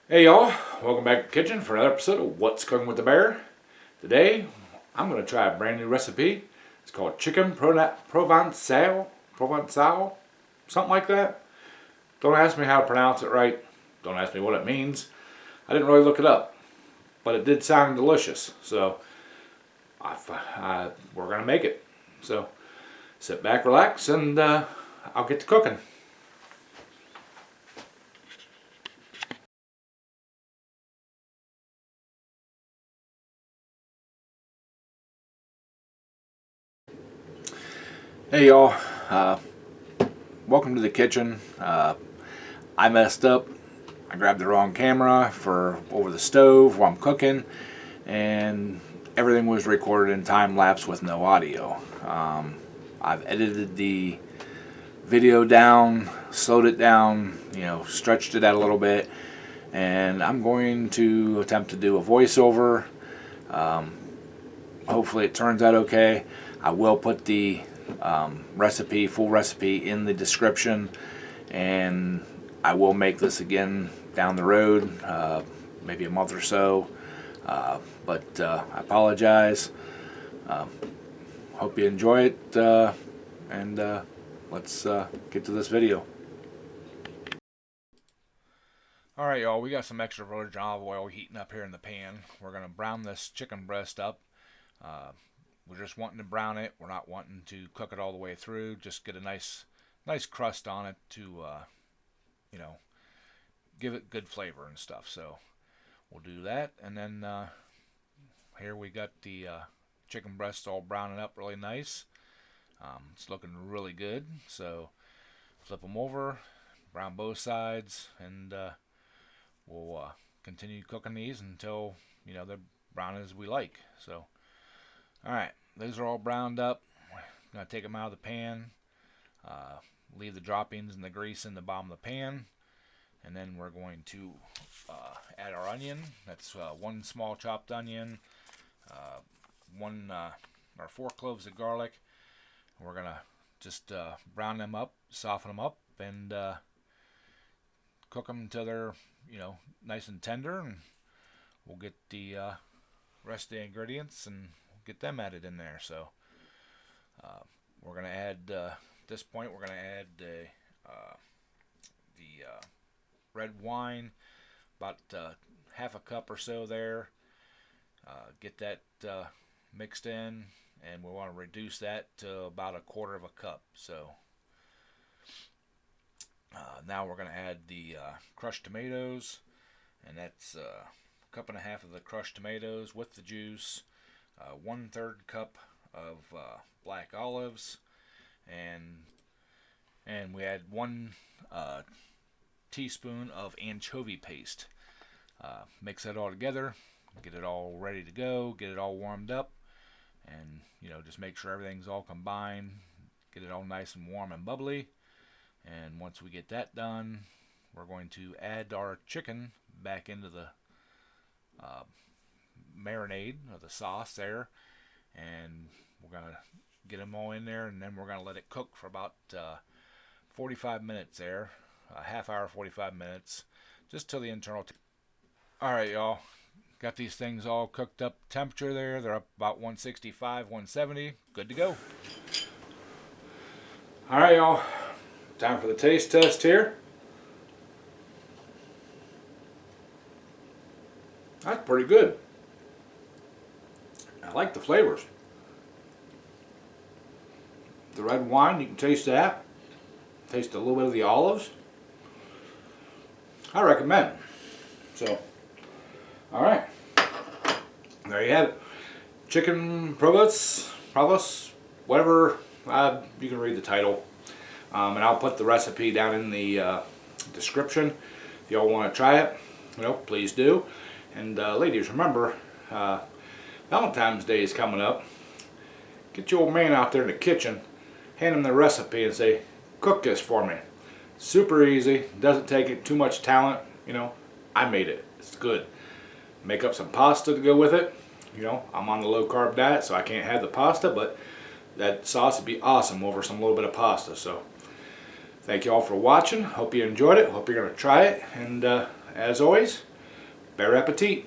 Hey y'all, welcome back to the kitchen for another episode of What's Cooking with the Bear. Today, I'm going to try a brand new recipe. It's called Chicken Provencal, something like that. Don't ask me how to pronounce it right. Don't ask me what it means. I didn't really look it up, but it did sound delicious. So, we're going to make it. So, sit back, relax, and I'll get to cooking. Hey y'all, welcome to the kitchen. I messed up. I grabbed the wrong camera for over the stove while I'm cooking, and everything was recorded in time lapse with no audio. I've edited the video down, slowed it down, stretched it out a little bit, and I'm going to attempt to do a voiceover. Hopefully it turns out okay. I will put the full recipe in the description, and I will make this again down the road, maybe a month or so, but I apologize. Hope you enjoy it, and let's get to this video. Alright y'all, we got some extra virgin olive oil heating up here in the pan. We're going to brown this chicken breast up. We're just wanting to brown it. We're not wanting to cook it all the way through. Just get a nice crust on it to, give it good flavor and stuff. So we'll do that. And then here we got the chicken breast all browning up really nice. It's looking really good. So flip them over, brown both sides, and we'll continue cooking these until, they're brown as we like. So alright, those are all browned up. I'm going to take them out of the pan, leave the droppings and the grease in the bottom of the pan, and then we're going to add our onion. That's one small chopped onion, one or 4 cloves of garlic. We're going to just brown them up, soften them up, and cook them until they're, nice and tender, and we'll get the rest of the ingredients and get them added in there. So we're going to add, at this point, we're going to add the red wine, about half a cup or so there. Get that mixed in, and we want to reduce that to about 1/4 of a cup. So now we're going to add the crushed tomatoes, and that's 1.5 cups of the crushed tomatoes with the juice. 1/3 cup of black olives, and we add 1 teaspoon of anchovy paste. Mix that all together, get it all ready to go, get it all warmed up, and just make sure everything's all combined, get it all nice and warm and bubbly. And once we get that done, we're going to add our chicken back into the marinade or the sauce there, and we're going to get them all in there, and then we're going to let it cook for about 45 minutes there, a half hour, 45 minutes, just till the internal. Alright y'all, got these things all cooked up temperature there. They're up about 165, 170, good to go. Alright y'all, time for the taste test here. That's pretty good. I like the flavors. The red wine, you can taste that. Taste a little bit of the olives. I recommend. So, alright. There you have it. Chicken Provencal, whatever, you can read the title. And I'll put the recipe down in the description. If y'all want to try it, please do. And ladies, remember, Valentine's Day is coming up. Get your old man out there in the kitchen, hand him the recipe and say, cook this for me. Super easy, doesn't take too much talent, I made it, it's good. Make up some pasta to go with it. I'm on the low carb diet, so I can't have the pasta, but that sauce would be awesome over some little bit of pasta. So thank you all for watching. Hope you enjoyed it. Hope you're going to try it. And as always, Bon appetit.